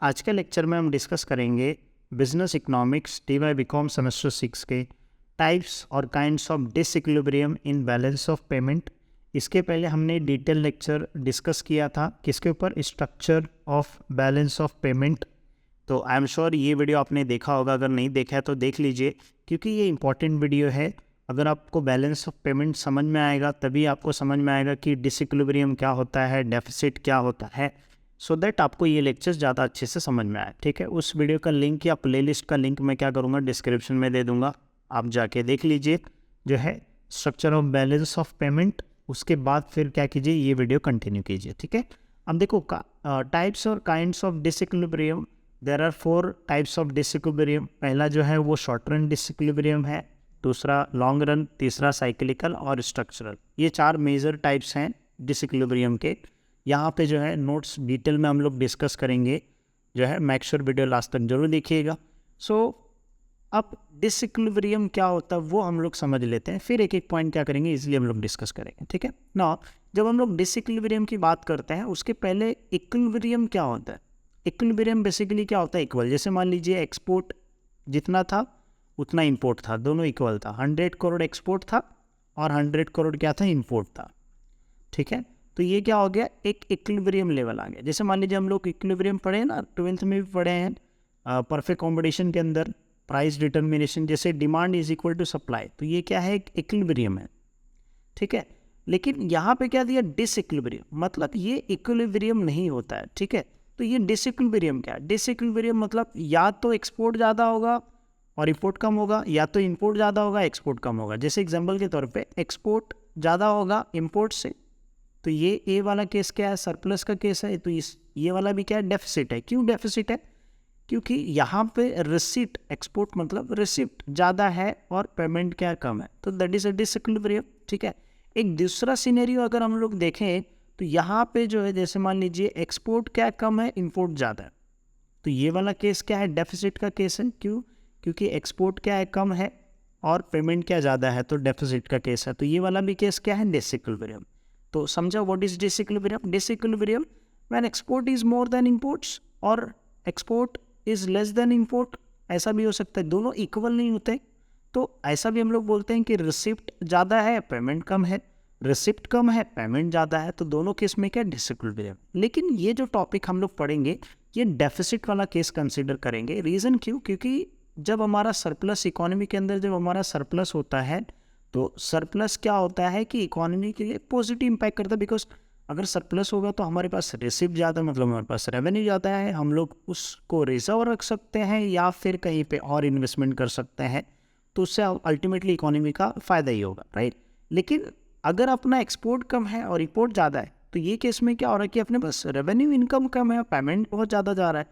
आज के लेक्चर में हम डिस्कस करेंगे बिजनेस इकोनॉमिक्स टी.वाई. बीकॉम सेमेस्टर 6 के टाइप्स और kinds of disequilibrium in balance of payment. इसके पहले हमने डिटेल लेक्चर डिस्कस किया था किसके ऊपर, structure of balance of payment. तो आई एम श्योर ये वीडियो आपने देखा होगा, अगर नहीं देखा है तो देख लीजिए क्योंकि ये इंपॉर्टेंट वीडियो है। अगर आपको बैलेंस ऑफ पेमेंट समझ में आएगा तभी आपको समझ में आएगा कि डिसइक्विलिब्रियम क्या होता है, डेफिसिट क्या होता है, सो दैट आपको ये लेक्चर्स ज़्यादा अच्छे से समझ में आए। ठीक है, उस वीडियो का लिंक या प्लेलिस्ट का लिंक मैं क्या करूँगा, डिस्क्रिप्शन में दे दूँगा, आप जाके देख लीजिए जो है structure of balance of payment. उसके बाद फिर क्या कीजिए, ये वीडियो कंटिन्यू कीजिए। ठीक है, अब देखो टाइप्स और kinds of disequilibrium. There are 4 types of disequilibrium. पहला जो है वो शॉर्ट रन डिसइक्विलिब्रियम है, दूसरा लॉन्ग रन, तीसरा साइक्लिकल और स्ट्रक्चरल। ये 4 मेजर टाइप्स हैं डिसइक्विलिब्रियम के। यहाँ पे जो है नोट्स डिटेल में हम लोग डिस्कस करेंगे, जो है मेक श्योर वीडियो लास्ट तक जरूर देखिएगा। सो अब डिसइक्विलिब्रियम क्या होता है वो हम लोग समझ लेते हैं, फिर एक एक पॉइंट क्या करेंगे इसलिए हम लोग डिस्कस करेंगे। ठीक है ना, जब हम लोग डिसइक्विलिब्रियम की बात करते हैं उसके पहले इक्विलिब्रियम क्या होता है। इक्विलिब्रियम बेसिकली क्या होता है, इक्वल। जैसे मान लीजिए एक्सपोर्ट जितना था उतना इंपोर्ट था, दोनों इक्वल था। 100 करोड़ एक्सपोर्ट था और 100 करोड़ क्या था, इंपोर्ट था। ठीक है, तो ये क्या हो गया, एक इक्विलिब्रियम लेवल आ गया। जैसे मान लीजिए हम लोग इक्विलिब्रियम पढ़े हैं ना, 12th में भी पढ़े हैं परफेक्ट कॉम्पिटिशन के अंदर, प्राइस डिटर्मिनेशन, जैसे demand is equal to supply, तो ये क्या है, एक इक्विलिब्रियम है। ठीक है, लेकिन यहाँ पे क्या दिया, डिसइक्विलिब्रियम, मतलब ये इक्विलिब्रियम नहीं होता है। ठीक है, तो ये डिसइक्विलिब्रियम क्या है, डिसइक्विलिब्रियम मतलब या तो एक्सपोर्ट ज़्यादा होगा और इंपोर्ट कम होगा, या तो इंपोर्ट ज़्यादा होगा एक्सपोर्ट कम होगा। जैसे एग्जाम्पल के तौर पे एक्सपोर्ट ज़्यादा होगा इंपोर्ट से, तो ये ए वाला केस क्या है, सरप्लस का केस है। तो ये वाला भी क्या है, डेफिसिट है। क्यों डेफिसिट है, क्योंकि यहाँ पे रिसीट, एक्सपोर्ट मतलब रिसिप्ट ज़्यादा है और पेमेंट क्या कम है, तो दैट इज अ डिसइक्विलिब्रियम। ठीक है, एक दूसरा सिनेरियो अगर हम लोग देखें तो यहाँ पे जो है, जैसे मान लीजिए एक्सपोर्ट क्या कम है, इंपोर्ट ज़्यादा है, तो ये वाला केस क्या है, डेफिसिट का केस है। क्यों, क्योंकि एक्सपोर्ट क्या है, कम है और पेमेंट क्या ज़्यादा है, तो डेफिसिट का केस है। तो ये वाला भी केस क्या है, डिसइक्विलिब्रियम। तो समझा what is disequilibrium. Disequilibrium when export is more than imports और export is less than import, ऐसा भी हो सकता है, दोनों इक्वल नहीं होते। तो ऐसा भी हम लोग बोलते हैं कि रिसिप्ट ज़्यादा है पेमेंट कम है, रिसिप्ट कम है पेमेंट ज़्यादा है, तो दोनों केस में क्या, डिसइक्विलिब्रियम। लेकिन ये जो टॉपिक हम लोग पढ़ेंगे ये डेफिसिट वाला केस कंसिडर करेंगे। रीज़न क्यों, क्योंकि जब हमारा सरप्लस, इकोनॉमी के अंदर जब हमारा सरप्लस होता है तो सरप्लस क्या होता है कि इकोनॉमी के लिए पॉजिटिव इम्पैक्ट करता है। बिकॉज अगर सरप्लस होगा तो हमारे पास रिसिप्ट ज़्यादा, मतलब हमारे पास रेवेन्यू ज़्यादा है, हम लोग उसको रिजर्व रख सकते हैं या फिर कहीं पे और इन्वेस्टमेंट कर सकते हैं, तो उससे अल्टीमेटली इकोनॉमी का फ़ायदा ही होगा, राइट। लेकिन अगर अपना एक्सपोर्ट कम है और इंपोर्ट ज़्यादा है, तो ये केस में क्या हो रहा है कि अपने पास रेवेन्यू इनकम कम है, पेमेंट बहुत ज़्यादा जा रहा है,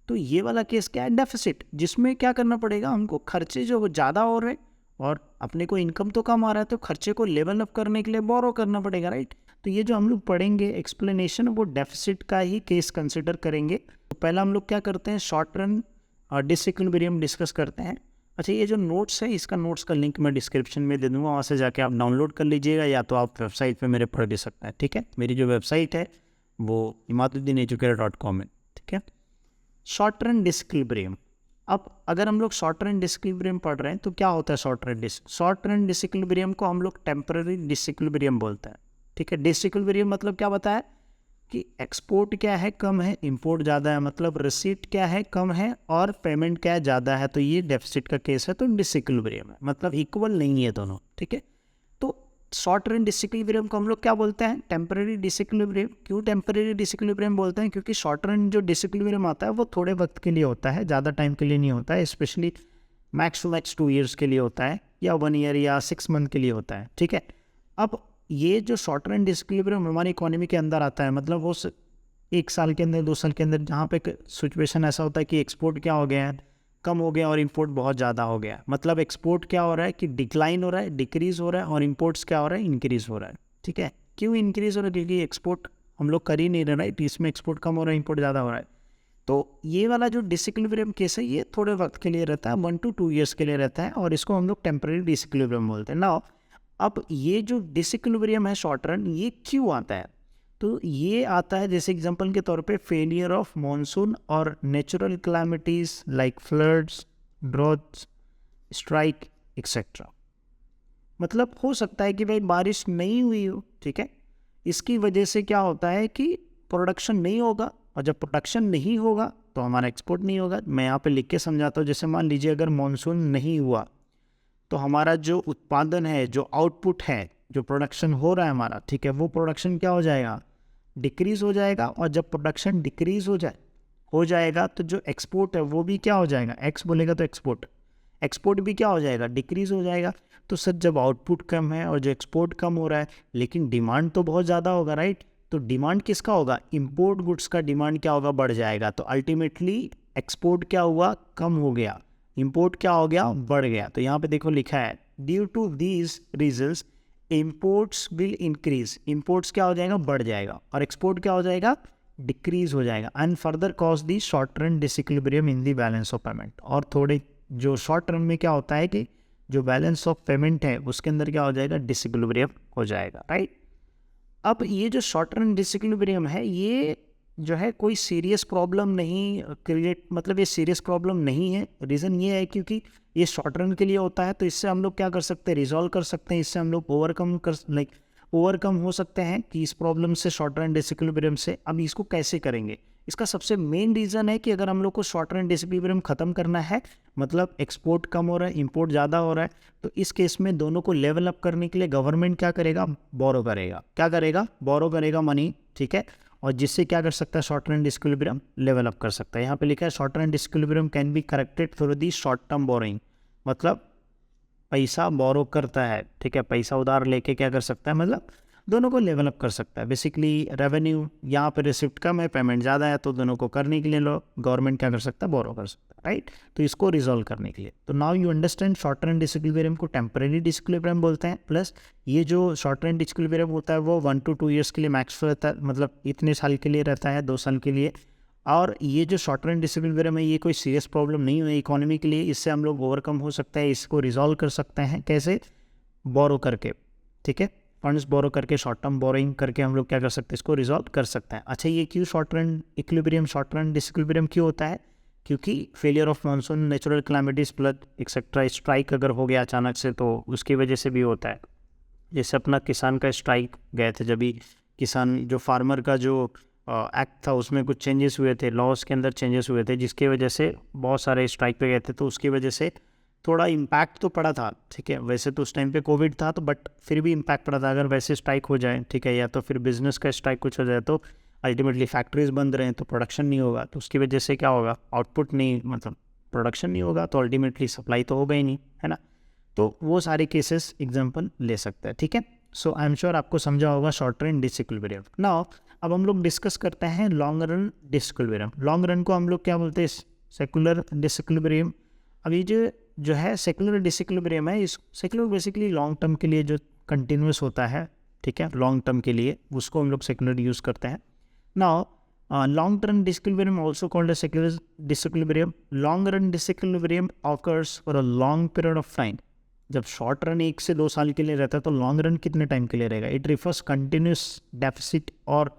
तो ये वाला केस क्या है, डेफिसिट, जिसमें क्या करना पड़ेगा हमको, खर्चे जो ज़्यादा हो रहे हैं और अपने को इनकम तो कम आ रहा है, तो खर्चे को लेवल अप करने के लिए बोरो करना पड़ेगा, राइट। तो ये जो हम लोग पढ़ेंगे एक्सप्लेनेशन, वो डेफिसिट का ही केस कंसिडर करेंगे। तो पहला हम लोग क्या करते हैं, शॉर्ट रन और डिसइक्विलिब्रियम डिस्कस करते हैं। अच्छा, ये जो नोट्स है इसका नोट्स का लिंक मैं डिस्क्रिप्शन में दे दूँगा, वहाँ से जाके आप डाउनलोड कर लीजिएगा, या तो आप वेबसाइट पे मेरे पढ़ भी सकते हैं। ठीक है, मेरी जो वेबसाइट है वो imaduddin.educator.com है। ठीक है, शॉर्ट रन डिसइक्विलिब्रियम। अब अगर हम लोग शॉर्ट रन डिसइक्विलिब्रियम पढ़ रहे हैं तो क्या होता है शॉर्ट रन डिसइक्विलिब्रियम को हम लोग टेम्पररी डिसइक्विलिब्रियम बोलते हैं। ठीक है, डिसइक्विलिब्रियम मतलब क्या बताया कि एक्सपोर्ट क्या है, कम है, इंपोर्ट ज़्यादा है, मतलब रिसीट क्या है, कम है और पेमेंट क्या है, ज़्यादा है, तो ये डेफिसिट का केस है, तो डिसइक्विलिब्रियम है, मतलब इक्वल नहीं है दोनों। ठीक है, तो शॉर्ट रन डिसइक्विलिब्रियम को हम लोग क्या बोलते हैं, टेम्पररी डिसइक्विलिब्रियम। क्यों टेम्पररी डिसइक्विलिब्रियम बोलते हैं, क्योंकि शॉर्ट रन जो डिसइक्विलिब्रियम आता है वो थोड़े वक्त के लिए होता है, ज़्यादा टाइम के लिए नहीं होता है, specially max to max 2 years के लिए होता है, या 1 ईयर या 6 मंथ के लिए होता है। ठीक है, अब ये जो शॉर्ट रन डिसइक्विलिब्रियम हमारी इकोनॉमी के अंदर आता है, मतलब वो 1 साल के अंदर 2 साल के अंदर जहाँ पे सिचुएशन ऐसा होता है कि एक्सपोर्ट क्या हो गया है, कम हो गया और इंपोर्ट बहुत ज़्यादा हो गया, मतलब एक्सपोर्ट क्या हो रहा है कि डिक्लाइन हो रहा है, डिक्रीज़ हो रहा है, और इंपोर्ट्स क्या हो रहा है, इंक्रीज़ हो रहा है। ठीक है, क्यों इंक्रीज़ हो रहा है, क्योंकि एक्सपोर्ट हम लोग कर ही नहीं रहे, राइट, इसमें एक्सपोर्ट कम हो रहा है, इंपोर्ट ज़्यादा हो रहा है। तो ये वाला जो डिसइक्विलिब्रियम केस है ये थोड़े वक्त के लिए रहता है, 1 to 2 ईयर्स के लिए रहता है, और इसको हम लोग टेम्पररी डिसइक्विलिब्रियम बोलते हैं। नाउ अब ये जो डिसइक्विलिब्रियम है शॉर्ट रन, ये क्यों आता है, तो ये आता है जैसे एग्जांपल के तौर पे फेलियर ऑफ मॉनसून और natural calamities like floods, droughts, strike etcetera. मतलब हो सकता है कि भाई बारिश नहीं हुई हो, ठीक है, इसकी वजह से क्या होता है कि प्रोडक्शन नहीं होगा, और जब प्रोडक्शन नहीं होगा तो हमारा एक्सपोर्ट नहीं होगा। मैं यहाँ पे लिख के समझाता हूँ। जैसे मान लीजिए अगर मॉनसून नहीं हुआ तो हमारा जो उत्पादन है, जो आउटपुट है, जो प्रोडक्शन हो रहा है हमारा, ठीक है, वो प्रोडक्शन क्या हो जाएगा, डिक्रीज़ हो जाएगा। और जब प्रोडक्शन डिक्रीज़ हो जाएगा तो जो एक्सपोर्ट है वो भी क्या हो जाएगा, एक्स बोलेगा तो एक्सपोर्ट भी क्या हो जाएगा, डिक्रीज़ हो जाएगा। तो सर जब आउटपुट कम है और जो एक्सपोर्ट कम हो रहा है, लेकिन डिमांड तो बहुत ज़्यादा होगा, राइट। तो डिमांड किसका होगा, इंपोर्ट गुड्स का डिमांड क्या होगा, बढ़ जाएगा। तो अल्टीमेटली एक्सपोर्ट क्या हुआ, कम हो गया, इंपोर्ट क्या हो गया, बढ़ गया। तो यहाँ पे देखो लिखा है due to these reasons imports will increase. Imports क्या हो जाएगा, बढ़ जाएगा, और एक्सपोर्ट क्या हो जाएगा, डिक्रीज हो जाएगा। And further cause the short run disequilibrium in the balance of payment. और थोड़े जो शॉर्ट रन में क्या होता है कि जो बैलेंस ऑफ पेमेंट है उसके अंदर क्या हो जाएगा, डिसइक्विलिब्रियम हो जाएगा, राइट। अब ये जो शॉर्ट रन डिसइक्विलिब्रियम है, ये जो है कोई सीरियस प्रॉब्लम नहीं क्रिएट, मतलब ये सीरियस प्रॉब्लम नहीं है। रीज़न ये है क्योंकि ये शॉर्ट रन के लिए होता है, तो इससे हम लोग क्या कर सकते हैं, रिजॉल्व कर सकते हैं, इससे हम लोग ओवरकम हो सकते हैं कि इस प्रॉब्लम से, शॉर्ट रन डिसइक्विलिब्रियम से। अब इसको कैसे करेंगे, इसका सबसे मेन रीज़न है कि अगर हम लोग को शॉर्ट रन डिसइक्विलिब्रियम ख़त्म करना है, मतलब एक्सपोर्ट कम हो रहा है, इंपोर्ट ज़्यादा हो रहा है, तो इस केस में दोनों को लेवल अप करने के लिए गवर्नमेंट क्या करेगा, बोरो करेगा। क्या करेगा, बोरो करेगा मनी, ठीक है। और जिससे क्या कर सकता है, short run disequilibrium level up कर सकता है। यहाँ पे लिखा है short run disequilibrium can be corrected through the short term borrowing. मतलब पैसा बोरो करता है, ठीक है, पैसा उधार लेके क्या कर सकता है, मतलब दोनों को लेवल अप कर सकता है। बेसिकली रेवेन्यू, यहाँ पे रिसिप्ट कम है, पेमेंट ज़्यादा है, तो दोनों को करने के लिए गवर्नमेंट क्या कर सकता है, बोरो कर सकता है, राइट। तो इसको रिजॉल्व करने के लिए, तो now you understand short run disequilibrium को टेम्परेरी डिसइक्विलिब्रियम बोलते हैं। प्लस ये जो शॉर्ट रन डिसइक्विलिब्रियम होता है वो 1 to 2 ईयर्स के लिए मैक्स रहता है, मतलब इतने साल के लिए रहता है, 2 साल के लिए। और ये जो शॉर्ट रन डिसइक्विलिब्रियम है, ये कोई सीरियस प्रॉब्लम नहीं है इकोनॉमी के लिए, इससे हम लोग ओवरकम हो सकता है, इसको रिजॉल्व कर सकते हैं। कैसे, बोरो करके, ठीक है, फंड्स बोरो करके, शॉर्ट टर्म बोरोइंग करके हम लोग क्या कर सकते हैं, इसको रिजॉल्व कर सकते हैं। अच्छा, ये क्यों short run equilibrium, short run disequilibrium क्यों होता है, क्योंकि failure of monsoon, natural calamities, flood etcetera, strike अगर हो गया अचानक से तो उसकी वजह से भी होता है। जैसे अपना किसान का स्ट्राइक गए थे, जब भी किसान जो फार्मर का जो एक्ट था उसमें कुछ चेंजेस हुए थे, लॉज के अंदर चेंजेस हुए थे, जिसकी वजह से बहुत सारे स्ट्राइक पे गए थे, तो उसकी वजह से थोड़ा इम्पैक्ट तो पड़ा था, ठीक है। वैसे तो उस टाइम पे कोविड था, तो बट फिर भी इम्पैक्ट पड़ा था। अगर वैसे स्ट्राइक हो जाए, ठीक है, या तो फिर बिजनेस का स्ट्राइक कुछ हो जाए, तो अल्टीमेटली फैक्ट्रीज बंद रहे तो प्रोडक्शन नहीं होगा, तो उसकी वजह से क्या होगा, आउटपुट नहीं, मतलब प्रोडक्शन नहीं होगा, तो अल्टीमेटली सप्लाई तो होगा ही नहीं, है ना। तो वो सारे केसेस एग्जाम्पल ले सकते हैं, ठीक है। सो आई एम श्योर आपको समझा होगा शॉर्ट रन डिसइक्विलिब्रियम। नाउ अब हम लोग डिस्कस करते हैं long run disequilibrium. Long run को हम लोग क्या बोलते हैं, सेकुलर डिसइक्विलिब्रियम। अब ये जो है सेकुलर डिसइक्विलिब्रियम है, इस सेकुलर बेसिकली लॉन्ग टर्म के लिए जो कंटिन्यूस होता है, ठीक है, लॉन्ग टर्म के लिए उसको हम लोग सेकुलर यूज़ करते हैं। Now long term disequilibrium also called secular disequilibrium. Long run disequilibrium occurs for a long period of time. जब शॉर्ट रन 1 से 2 साल के लिए रहता है, तो लॉन्ग रन कितने टाइम के लिए रहेगा। इट रिफर्स कंटिन्यूस डेफिसिट और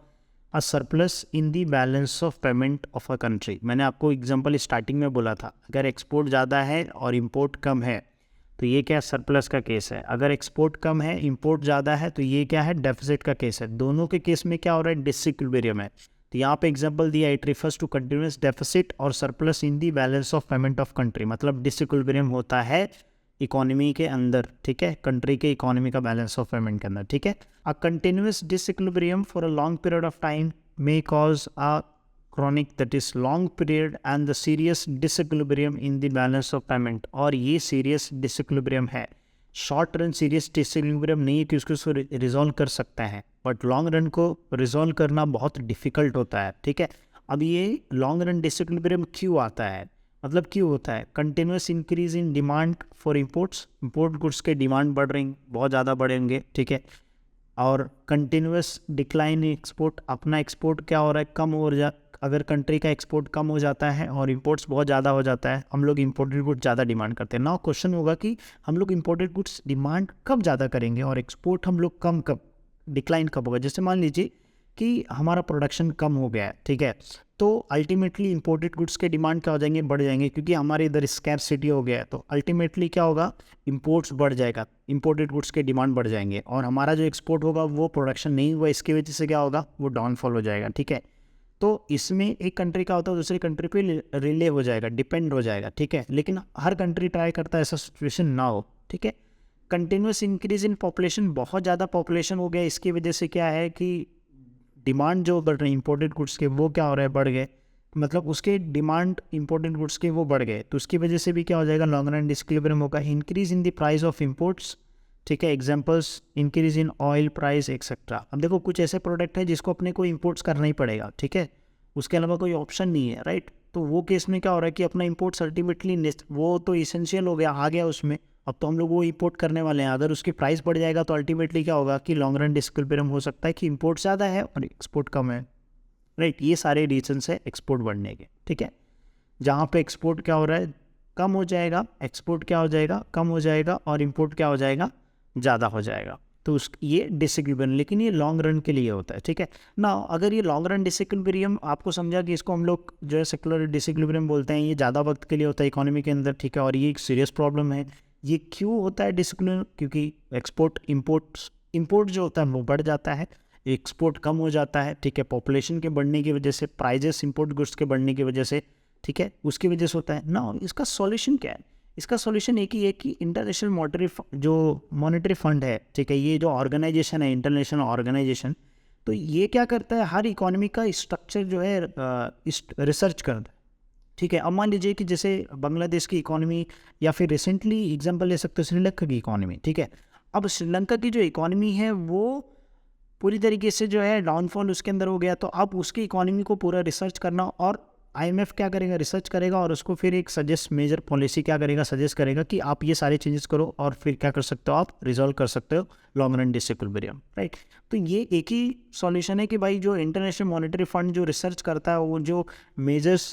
a surplus in the balance of payment of a country. मैंने आपको एग्जांपल स्टार्टिंग में बोला था, अगर एक्सपोर्ट ज़्यादा है और इंपोर्ट कम है तो ये क्या सरप्लस का केस है। अगर एक्सपोर्ट कम है, इंपोर्ट ज़्यादा है, तो ये क्या है, डेफिसिट का केस है। दोनों के केस में क्या हो रहा है, डिसइक्विलिब्रियम है। तो यहाँ पे एग्जांपल दिया, it refers to continuous deficit or surplus in the balance of payment of country. मतलब डिसइक्विलिब्रियम होता है इकोनॉमी के अंदर, ठीक है, कंट्री के इकोनॉमी का बैलेंस ऑफ पेमेंट के अंदर, ठीक है। A continuous disequilibrium for a long period of time may cause a chronic, that is long period, and the serious disequilibrium in the balance of payment। और ये serious disequilibrium है। Short run serious disequilibrium नहीं है कि उसको resolve कर सकते हैं, बट लॉन्ग रन को रिजॉल्व करना बहुत डिफिकल्ट होता है, ठीक है। अब ये लॉन्ग रन डिसइक्विलिब्रियम क्यों आता है, मतलब क्यों होता है, continuous increase in demand for imports, import goods के डिमांड बढ़ रही, बहुत ज़्यादा बढ़ेंगे, ठीक है। और कंटिन्यूस डिक्लाइन इन एक्सपोर्ट, अपना एक्सपोर्ट क्या हो रहा है, कम हो जा, अगर कंट्री का एक्सपोर्ट कम हो जाता है और इंपोर्ट्स बहुत ज़्यादा हो जाता है, हम लोग इंपोर्टेड गुड्स ज़्यादा डिमांड करते हैं। नाउ क्वेश्चन होगा कि हम लोग इंपोर्टेड गुड्स डिमांड कब ज़्यादा करेंगे और एक्सपोर्ट हम लोग कम कब, डिक्लाइन कब होगा। जैसे मान लीजिए कि हमारा प्रोडक्शन कम हो गया है, ठीक है, तो अल्टीमेटली इंपोर्टेड गुड्स के डिमांड क्या हो जाएंगे, बढ़ जाएंगे, क्योंकि हमारे इधर स्कैर्सिटी हो गया है, तो अल्टीमेटली क्या होगा, इंपोर्ट्स बढ़ जाएगा, इंपोर्टेड गुड्स के डिमांड बढ़ जाएंगे, और हमारा जो एक्सपोर्ट होगा वो प्रोडक्शन नहीं हुआ, इसकी वजह से क्या होगा, वो डाउनफॉल हो जाएगा, ठीक है। तो इसमें एक कंट्री का होता है दूसरी कंट्री पे रिले हो जाएगा, डिपेंड हो जाएगा, ठीक है, लेकिन हर कंट्री ट्राई करता है ऐसा सिचुएशन ना हो, ठीक है। कंटिन्यूस इंक्रीज इन पॉपुलेशन, बहुत ज़्यादा पॉपुलेशन हो गया, इसकी वजह से क्या है कि डिमांड जो बढ़ रही है इंपोर्टेड गुड्स के वो क्या हो रहा है, बढ़ गए, मतलब उसके डिमांड इंपोर्टेड गुड्स के वो बढ़ गए, तो उसकी वजह से भी क्या हो जाएगा, लॉन्ग रन डिसइक्विलिब्रियम होगा। Increase in the price of imports, ठीक है, examples increase in oil price etcetera. अब देखो कुछ ऐसे प्रोडक्ट है जिसको अपने को इंपोर्ट्स करना ही पड़ेगा, ठीक है, उसके अलावा कोई ऑप्शन नहीं है, राइट, तो वो केस में क्या हो रहा है कि अपना इंपोर्ट्स अल्टीमेटली वो तो इसेंशियल हो गया, आ गया उसमें, अब तो हम लोग वो इंपोर्ट करने वाले हैं, अगर उसकी प्राइस बढ़ जाएगा तो अल्टीमेटली क्या होगा कि लॉन्ग रन डिसइक्विलिब्रियम हो सकता है कि इंपोर्ट ज़्यादा है और एक्सपोर्ट कम है, राइट, ये सारे रीजन्स है एक्सपोर्ट बढ़ने के, ठीक है। जहाँ पे एक्सपोर्ट क्या हो रहा है, कम हो जाएगा, एक्सपोर्ट क्या हो जाएगा, कम हो जाएगा, और इंपोर्ट क्या हो जाएगा, ज़्यादा हो जाएगा, तो ये डिसइक्विलिब्रियम, लेकिन ये लॉन्ग रन के लिए होता है, ठीक है ना। अगर ये लॉन्ग रन डिसइक्विलिब्रियम आपको समझा कि इसको हम लोग जो है सेक्युलर डिसइक्विलिब्रियम बोलते हैं, ये ज़्यादा वक्त के लिए होता है इकोनॉमी के अंदर, ठीक है, और ये एक सीरियस प्रॉब्लम है। ये क्यों होता है डिसइक्विलिब्रियम, क्योंकि इंपोर्ट जो होता है वो बढ़ जाता है, एक्सपोर्ट कम हो जाता है, ठीक है, पॉपुलेशन के बढ़ने की वजह से, प्राइजेस इंपोर्ट गुड्स के बढ़ने की वजह से, ठीक है, उसकी वजह से होता है ना। इसका सॉल्यूशन क्या है, इसका सॉल्यूशन एक ही है कि इंटरनेशनल मॉनेटरी फंड है, ठीक है, ये जो ऑर्गेनाइजेशन है, इंटरनेशनल ऑर्गेनाइजेशन, तो ये क्या करता है, हर इकोनॉमी का स्ट्रक्चर जो है रिसर्च करता है, ठीक है। अब मान लीजिए कि जैसे बांग्लादेश की इकोनॉमी, या फिर रिसेंटली एग्जांपल ले सकते हो श्रीलंका की इकोनॉमी, ठीक है। अब श्रीलंका की जो इकोनॉमी है वो पूरी तरीके से जो है डाउनफॉल उसके अंदर हो गया, तो अब उसकी इकोनॉमी को पूरा रिसर्च करना, और IMF क्या करेगा, रिसर्च करेगा, और उसको फिर एक सजेस्ट मेजर पॉलिसी क्या करेगा, सजेस्ट करेगा कि आप ये सारे चेंजेस करो, और फिर क्या कर सकते हो, आप रिजॉल्व कर सकते हो लॉन्ग रन डिसइक्विलिब्रियम, राइट। तो ये एक ही सॉल्यूशन है कि भाई जो इंटरनेशनल मॉनेटरी फंड जो रिसर्च करता है, वो जो मेजर्स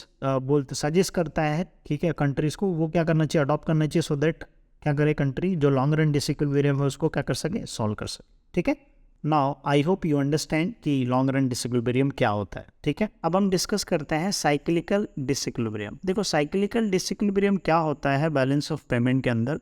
सजेस्ट करता है, ठीक है, कंट्रीज़ को, वो क्या करना चाहिए, अडॉप्ट करना चाहिए, सो दैट क्या करे कंट्री जो लॉन्ग रन डिसइक्विलिब्रियम है उसको क्या कर सके, सॉल्व कर सके, ठीक है। Now I hope you understand कि लॉन्ग रन डिसइक्विलिब्रियम क्या होता है, ठीक है। अब हम डिस्कस करते हैं साइक्लिकल डिसइक्विलिब्रियम। देखो साइक्लिकल डिसइक्विलिब्रियम क्या होता है बैलेंस ऑफ पेमेंट के अंदर,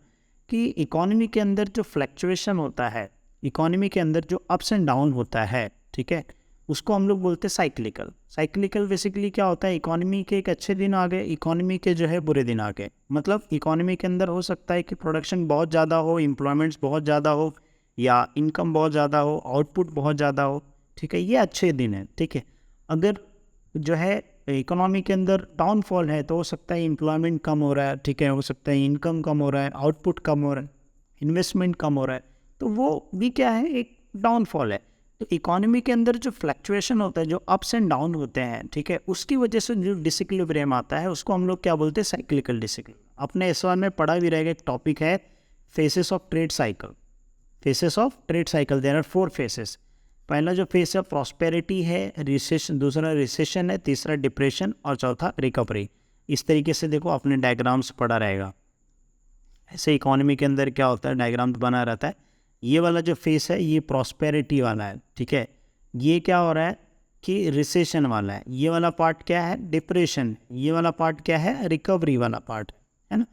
कि इकोनॉमी के अंदर जो फ्लक्चुएशन होता है, इकोनॉमी के अंदर जो अप्स एंड डाउन होता है, ठीक है, उसको हम लोग बोलते हैं साइक्लिकल। साइक्लिकल बेसिकली क्या होता है, इकोनॉमी के एक अच्छे दिन आ गए, इकोनॉमी के जो है बुरे दिन आ गए, मतलब इकोनॉमी के अंदर हो सकता है कि प्रोडक्शन बहुत ज़्यादा हो, एम्प्लॉयमेंट्स बहुत ज़्यादा हो, या इनकम बहुत ज़्यादा हो, आउटपुट बहुत ज़्यादा हो, ठीक है, ये अच्छे दिन है, ठीक है। अगर जो है इकोनॉमी के अंदर डाउनफॉल है तो हो सकता है एम्प्लॉयमेंट कम हो रहा है, ठीक है, हो सकता है इनकम कम हो रहा है, आउटपुट कम हो रहा है, इन्वेस्टमेंट कम हो रहा है, तो वो भी क्या है, एक डाउनफॉल है। तो इकोनॉमी के अंदर जो फ्लक्चुएशन होता है, जो अप्स एंड डाउन होते हैं, ठीक है, उसकी वजह से जो डिसइक्विलिब्रियम आता है उसको हम लोग क्या बोलते हैं, साइक्लिकल डिसइक्विलिब्रियम। अपने S1 में पढ़ा भी रहेगा, एक टॉपिक है phases of trade cycle. Phases of trade cycle, there are 4 phases. पहला जो फेस है प्रॉस्पेरिटी है, रिसेशन, दूसरा रिसेशन है, तीसरा डिप्रेशन, और चौथा रिकवरी। इस तरीके से देखो अपने डायग्राम्स पढ़ा रहेगा। ऐसे इकोनॉमी के अंदर क्या होता है, डायग्राम बना रहता है। ये वाला जो फेस है ये प्रॉस्पेरिटी वाला है, ठीक है। ये क्या हो रहा है कि रिसेशन वाला है। ये वाला पार्ट क्या है, डिप्रेशन। ये वाला पार्ट क्या है, रिकवरी वाला पार्ट है ना।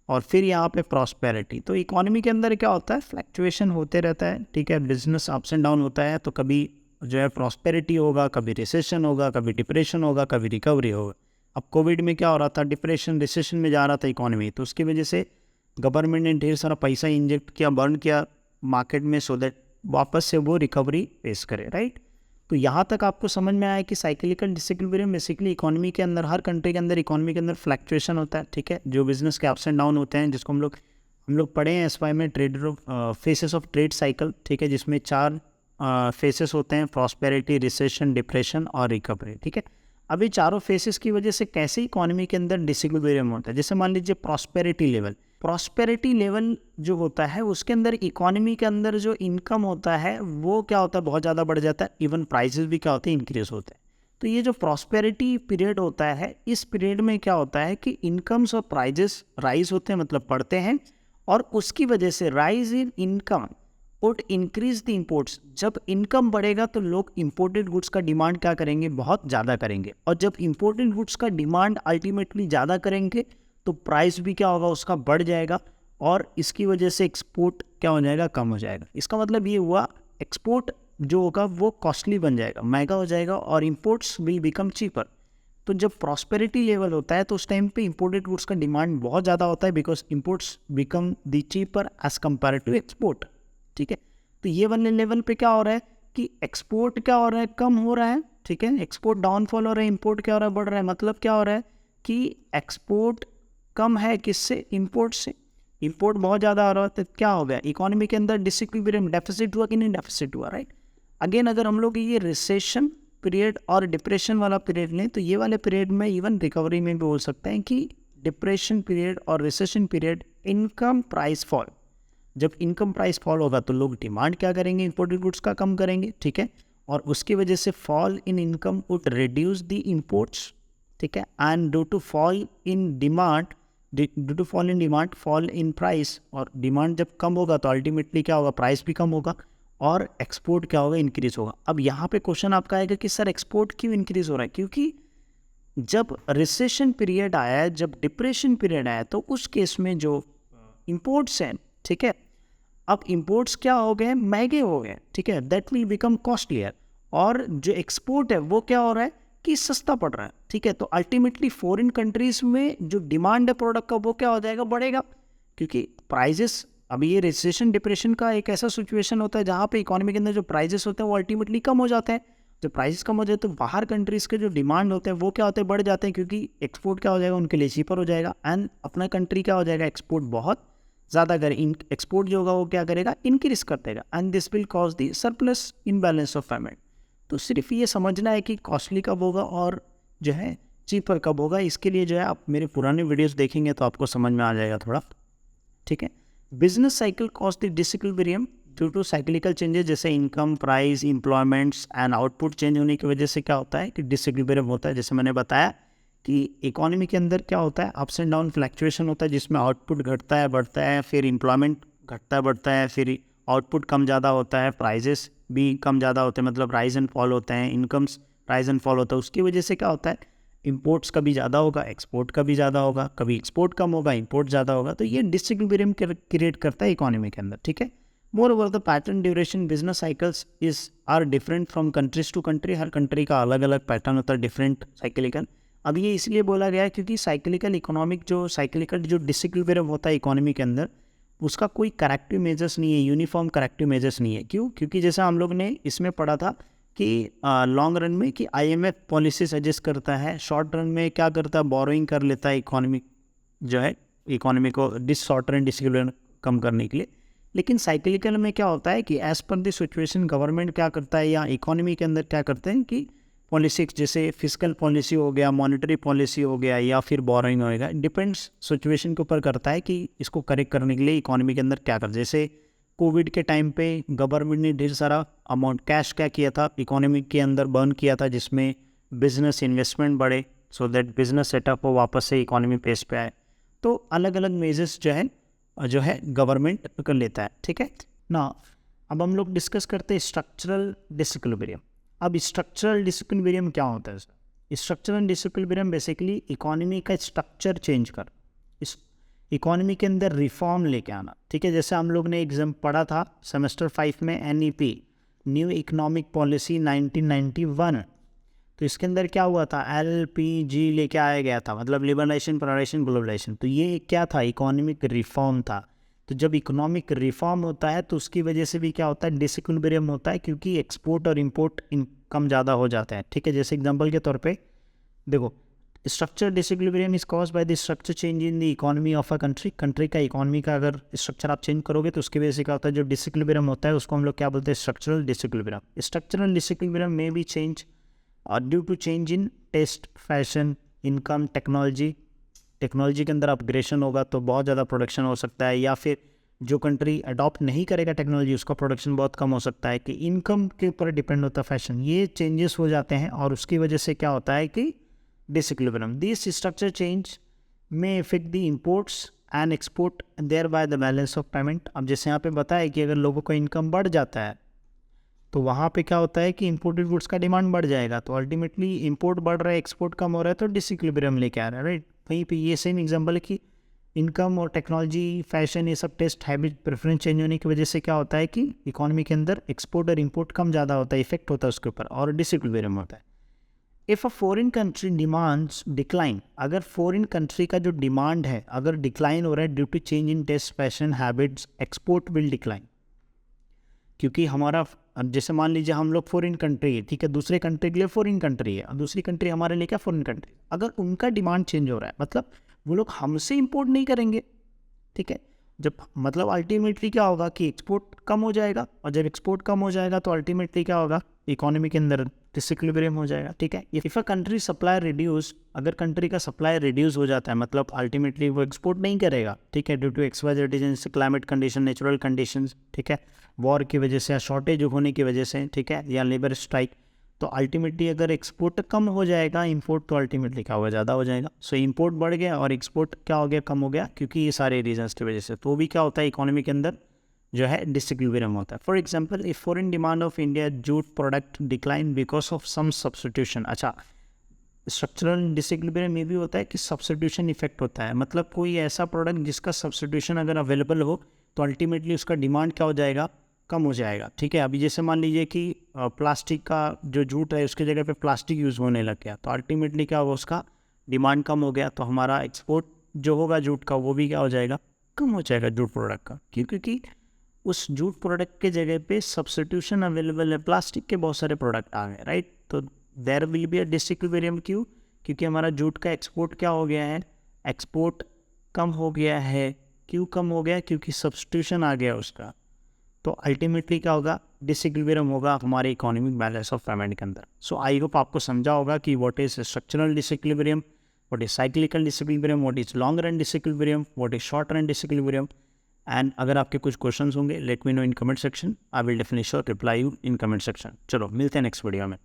और फिर यहाँ पे प्रॉस्पेरिटी। तो इकोनॉमी के अंदर क्या होता है, फ्लक्चुएशन होते रहता है, ठीक है, बिजनेस अप्स एंड डाउन होता है। तो कभी जो है प्रॉस्पेरिटी होगा, कभी रिसेशन होगा, कभी डिप्रेशन होगा, कभी रिकवरी होगा। अब कोविड में क्या हो रहा था, डिप्रेशन रिसेशन में जा रहा था इकोनॉमी, तो उसकी वजह से गवर्नमेंट ने ढेर सारा पैसा इंजेक्ट किया, बर्न किया मार्केट में, सो दैट वापस से वो रिकवरी फेस करे, राइट। तो यहाँ तक आपको समझ में आया कि साइक्लिकल डिसइक्विलिब्रियम बेसिकली इकोनॉमी के अंदर, हर कंट्री के अंदर इकोनॉमी के अंदर फ्लक्चुएशन होता है, ठीक है, जो बिजनेस के अप्स एंड डाउन होते हैं, जिसको हम लोग पढ़े हैं SY में, फेसेस ऑफ ट्रेड साइकिल, ठीक है, जिसमें 4 फेसेस होते हैं, प्रॉस्पेरिटी, रिसेशन, डिप्रेशन और रिकवरी, ठीक है। अभी चारों फेसेस की वजह से कैसे इकोनॉमी के अंदर डिसइक्विलिब्रियम होता है, जैसे मान लीजिए प्रॉस्पेरिटी लेवल जो होता है उसके अंदर इकोनॉमी के अंदर जो इनकम होता है वो क्या होता है, बहुत ज़्यादा बढ़ जाता है, इवन प्राइसेस भी क्या होते हैं, इंक्रीज होते हैं। तो ये जो प्रॉस्पेरिटी पीरियड होता है, इस पीरियड में क्या होता है कि इनकम्स और प्राइजेस राइज होते हैं, मतलब बढ़ते हैं, और उसकी वजह से rise in income would increase the imports. जब इनकम बढ़ेगा तो लोग इम्पोर्टेड गुड्स का डिमांड क्या करेंगे, बहुत ज़्यादा करेंगे, और जब इम्पोर्टेड गुड्स का डिमांड अल्टीमेटली ज़्यादा करेंगे तो प्राइस भी क्या होगा, उसका बढ़ जाएगा, और इसकी वजह से एक्सपोर्ट क्या हो जाएगा, कम हो जाएगा। इसका मतलब ये हुआ एक्सपोर्ट जो होगा वो कॉस्टली बन जाएगा, महंगा हो जाएगा, और इम्पोर्ट्स विल बिकम चीपर। तो जब प्रॉस्पेरिटी लेवल होता है तो उस टाइम पे इंपोर्टेड गुड्स का डिमांड बहुत ज़्यादा होता है, because imports become the cheaper as compare to export. ठीक है, तो ये वाले लेवल पे क्या हो रहा है कि एक्सपोर्ट क्या हो रहा है, कम हो रहा है। ठीक है, एक्सपोर्ट डाउनफॉल हो रहा है, इंपोर्ट क्या हो रहा है, बढ़ रहा है। मतलब क्या हो रहा है कि एक्सपोर्ट कम है किससे, इंपोर्ट से। इंपोर्ट बहुत ज़्यादा आ रहा है तो क्या हो गया, इकोनॉमी के अंदर डिसइक्विलिब्रियम, डेफिसिट हुआ कि नहीं, डेफिसिट हुआ, राइट। अगेन अगर हम लोग ये रिसेशन पीरियड और डिप्रेशन वाला पीरियड लें तो ये वाले पीरियड में इवन रिकवरी में भी बोल सकते हैं कि डिप्रेशन पीरियड और recession period income price fall. जब इनकम प्राइस फॉल होगा तो लोग डिमांड क्या करेंगे, इंपोर्टेड गुड्स का कम करेंगे। ठीक है, और उसकी वजह से fall in income would reduce the imports. ठीक है, and due to fall in demand, fall in price, और डिमांड जब कम होगा तो अल्टीमेटली क्या होगा, प्राइस भी कम होगा और एक्सपोर्ट क्या होगा, इंक्रीज होगा। अब यहाँ पे क्वेश्चन आपका आएगा कि सर एक्सपोर्ट क्यों इंक्रीज हो रहा है, क्योंकि जब रिसेशन पीरियड आया है, जब डिप्रेशन पीरियड आया, तो उस केस में जो इंपोर्ट्स हैं, ठीक है, अब इंपोर्ट्स क्या हो गए, महंगे हो गए। ठीक है, दैट विल बिकम कॉस्टलियर, और जो एक्सपोर्ट है वो क्या हो रहा है कि सस्ता पड़ रहा है। ठीक है, तो अल्टीमेटली फॉरेन कंट्रीज में जो डिमांड है प्रोडक्ट का वो क्या हो जाएगा, बढ़ेगा, क्योंकि प्राइजेस, अभी ये रिसेशन डिप्रेशन का एक ऐसा सिचुएशन होता है जहाँ पे इकोनॉमी के अंदर जो प्राइजेस होते हैं वो अल्टीमेटली कम हो जाते हैं। जब प्राइसेस कम हो जाए तो बाहर कंट्रीज़ के जो डिमांड होते हैं वो क्या होते हैं, बढ़ जाते हैं, क्योंकि एक्सपोर्ट क्या हो जाएगा, उनके लिए चीपर हो जाएगा, एंड अपना कंट्री क्या हो जाएगा, एक्सपोर्ट बहुत ज़्यादा करे, एक्सपोर्ट जो होगा वो क्या करेगा, इंक्रीज कर देगा, and this will cause the surplus in balance of payment. तो सिर्फ ये समझना है कि कॉस्टली कब होगा और जो है चीपर कब होगा। इसके लिए जो है आप मेरे पुराने वीडियोज़ देखेंगे तो आपको समझ में आ जाएगा थोड़ा। ठीक है, business cycle cause the disequilibrium due to cyclical changes, जैसे income, price, employments and output change होने की वजह से क्या होता है कि डिसइक्विलिब्रियम होता है। जैसे मैंने बताया कि इकोनॉमी के अंदर क्या होता है, अप्स एंड डाउन फ्लैक्चुएशन होता है, जिसमें आउटपुट घटता है, बढ़ता है, फिर एम्प्लॉयमेंट घटता है, बढ़ता है, फिर आउटपुट कम ज़्यादा होता है, प्राइजेस भी कम ज़्यादा होते हैं, मतलब राइज एंड फॉल होते हैं, इनकम्स राइज एंड फॉल होता है। उसकी वजह से क्या होता है, इंपोर्ट्स का भी ज़्यादा होगा, एक्सपोर्ट का भी ज़्यादा होगा, कभी एक्सपोर्ट कम होगा, इंपोर्ट ज़्यादा होगा, तो ये डिसइक्विलिब्रियम क्रिएट करता है इकोनॉमी के अंदर। ठीक है, moreover the pattern duration business cycles is are different from countries to country. हर कंट्री का अलग अलग पैटर्न होता है, डिफरेंट साइक्लिकल। अब ये इसलिए बोला गया है क्योंकि साइक्लिकल इकोनॉमिक जो डिसइक्विलिब्रियम होता है इकोनॉमी के अंदर, उसका कोई करेक्टिव मेजर्स नहीं है, यूनिफॉर्म करेक्टिव मेजर्स नहीं है। क्यों? क्योंकि जैसा हम लोग ने इसमें पढ़ा था कि लॉन्ग रन में कि आईएमएफ पॉलिसी सजेस्ट करता है, शॉर्ट रन में क्या करता है, बोरोइंग कर लेता है इकोनॉमी जो है, इकोनॉमी को शॉर्ट रन डिसइक्विलिब्रियम कम करने के लिए। लेकिन साइक्लिकल में क्या होता है कि as per the situation government क्या करता है या इकोनॉमी के अंदर क्या करते हैं कि पॉलिसिक्स, जैसे फिजिकल पॉलिसी हो गया, मॉनेटरी पॉलिसी हो गया, या फिर बोरोइंग होएगा, डिपेंड्स सिचुएशन के ऊपर करता है कि इसको करेक्ट करने के लिए इकोनॉमी के अंदर क्या कर। जैसे कोविड के टाइम पे गवर्नमेंट ने ढेर सारा अमाउंट कैश क्या किया था, इकोनॉमी के अंदर बर्न किया था, जिसमें बिजनेस इन्वेस्टमेंट बढ़े, सो दैट बिजनेस सेटअप हो, वापस से इकोनॉमी पेस पे आए। तो अलग अलग मेजर्स जो है गवर्नमेंट कर लेता है। ठीक है ना, अब हम लोग डिस्कस करते हैं स्ट्रक्चरल डिसइक्विलिब्रियम। अब स्ट्रक्चरल डिसइक्विलिब्रियम क्या होता है sir? Structural disequilibrium basically economy का स्ट्रक्चर चेंज कर, इस इकोनॉमी के अंदर रिफॉर्म लेके आना। ठीक है, जैसे हम लोग ने एग्जाम पढ़ा था सेमेस्टर 5 में, NEP न्यू इकोनॉमिक पॉलिसी 1991। तो इसके अंदर क्या हुआ था, LPG लेके आया गया था, मतलब लिबरलाइजेशन, प्राइवेटाइजेशन, ग्लोबलाइजेशन। तो ये क्या था, इकोनॉमिक रिफॉर्म था। तो जब इकोनॉमिक रिफॉर्म होता है तो उसकी वजह से भी क्या होता है, डिसइक्विलिब्रियम होता है, क्योंकि एक्सपोर्ट और इंपोर्ट कम ज़्यादा हो जाते हैं। ठीक है, जैसे एग्जांपल के तौर पे देखो, structure disequilibrium is caused by the structure change in the economy of a country. Country का इकोनॉमी का अगर स्ट्रक्चर आप चेंज करोगे तो उसकी वजह से क्या होता है, जो डिसइक्विलिब्रियम होता है उसको हम लोग क्या बोलते हैं, स्ट्रक्चरल डिसइक्विलिब्रियम। स्ट्रक्चरल डिसइक्विलिब्रियम में भी change due to change in taste, fashion, income, technology के अंदर अपग्रेडेशन होगा तो बहुत ज़्यादा प्रोडक्शन हो सकता है, या फिर जो कंट्री अडॉप्ट नहीं करेगा टेक्नोलॉजी उसका प्रोडक्शन बहुत कम हो सकता है, कि इनकम के ऊपर डिपेंड होता है फैशन। ये चेंजेस हो जाते हैं और उसकी वजह से क्या होता है कि डिसइक्विलिब्रियम। दिस स्ट्रक्चर चेंज में effect the imports and export thereby the balance of payment. अब जैसे यहाँ पे बताया कि अगर लोगों का इनकम बढ़ जाता है तो वहाँ पे क्या होता है कि इंपोर्टेड गुड्स का डिमांड बढ़ जाएगा, तो अल्टीमेटली इंपोर्ट बढ़ रहा है, एक्सपोर्ट कम हो रहा है, तो डिसइक्विलिब्रियम लेके आ रहा है, राइट। वहीं पे ये सेम एग्जांपल है कि इनकम और टेक्नोलॉजी, फैशन, ये सब टेस्ट हैबिट, प्रेफरेंस चेंज होने की वजह से क्या होता है कि इकोनॉमी के अंदर एक्सपोर्ट और इंपोर्ट कम ज़्यादा होता है, इफेक्ट होता है उसके ऊपर, और डिसइक्विलिब्रियम होता है। If a foreign country demands decline, अगर फॉरेन कंट्री का जो डिमांड है अगर डिक्लाइन हो रहा है due to change in taste, fashion, habits, export will decline. क्योंकि हमारा, जैसे मान लीजिए हम लोग फॉरेन कंट्री है, ठीक है, दूसरे कंट्री के लिए फॉरेन कंट्री है, और दूसरी कंट्री हमारे लिए क्या फॉरेन कंट्री, अगर उनका डिमांड चेंज हो रहा है मतलब वो लोग हमसे इंपोर्ट नहीं करेंगे, ठीक है, जब मतलब अल्टीमेटली क्या होगा कि एक्सपोर्ट कम हो जाएगा, और जब एक्सपोर्ट कम हो जाएगा तो अल्टीमेटली क्या होगा, इकोनॉमी के अंदर डिसइक्विलिब्रियम हो जाएगा, ठीक है। If a country supply reduce, अगर कंट्री का सप्लाई रिड्यूस हो जाता है मतलब अल्टीमेटली वो एक्सपोर्ट नहीं करेगा, ठीक है, due to XYZ reason, climate condition, natural conditions, ठीक है, वॉर की वजह से या शॉर्टेज होने की वजह से, ठीक है, या लेबर स्ट्राइक, तो अल्टीमेटली अगर एक्सपोर्ट कम हो जाएगा, इंपोर्ट तो अल्टीमेटली क्या होगा, ज़्यादा हो जाएगा। सो इंपोर्ट बढ़ गया और एक्सपोर्ट क्या हो गया, कम हो गया, क्योंकि ये सारे रीजंस की वजह से, तो भी क्या होता है इकोनॉमी के अंदर जो है डिसइक्विलिब्रियम होता है। For example, if foreign demand of India jute product decline because of some substitution. अच्छा, स्ट्रक्चरल डिसइक्विलिब्रियम ये भी होता है कि सब्स्टिट्यूशन इफेक्ट होता है, मतलब कोई ऐसा प्रोडक्ट जिसका सब्स्टिट्यूशन अगर अवेलेबल हो तो अल्टीमेटली उसका डिमांड क्या हो जाएगा, कम हो जाएगा, ठीक है। अभी जैसे मान लीजिए कि प्लास्टिक का जो जूट है उसके जगह पे प्लास्टिक यूज़ होने लग गया, तो अल्टीमेटली क्या होगा, उसका डिमांड कम हो गया, तो हमारा एक्सपोर्ट जो होगा जूट का वो भी क्या हो जाएगा, कम हो जाएगा जूट प्रोडक्ट का, क्योंकि उस जूट प्रोडक्ट के जगह पे सब्स्टिट्यूशन अवेलेबल है, प्लास्टिक के बहुत सारे प्रोडक्ट आ गए, राइट। तो there will be a disequilibrium, क्यों, क्योंकि हमारा जूट का एक्सपोर्ट क्या हो गया है, एक्सपोर्ट कम हो गया है। क्यों कम हो गया, क्योंकि सब्स्टिट्यूशन आ गया उसका, तो अल्टीमेटली क्या होगा, डिसइक्विलिब्रियम होगा हमारे इकोनॉमिक बैलेंस ऑफ पेमेंट के अंदर। सो आई होप आपको समझा होगा कि what is structural disequilibrium, what is cyclical disequilibrium, what is long run disequilibrium, what is short run disequilibrium. And अगर आपके कुछ क्वेश्चंस होंगे, let me know in comment section, I will definitely sure reply you in comment section. चलो मिलते हैं next video में।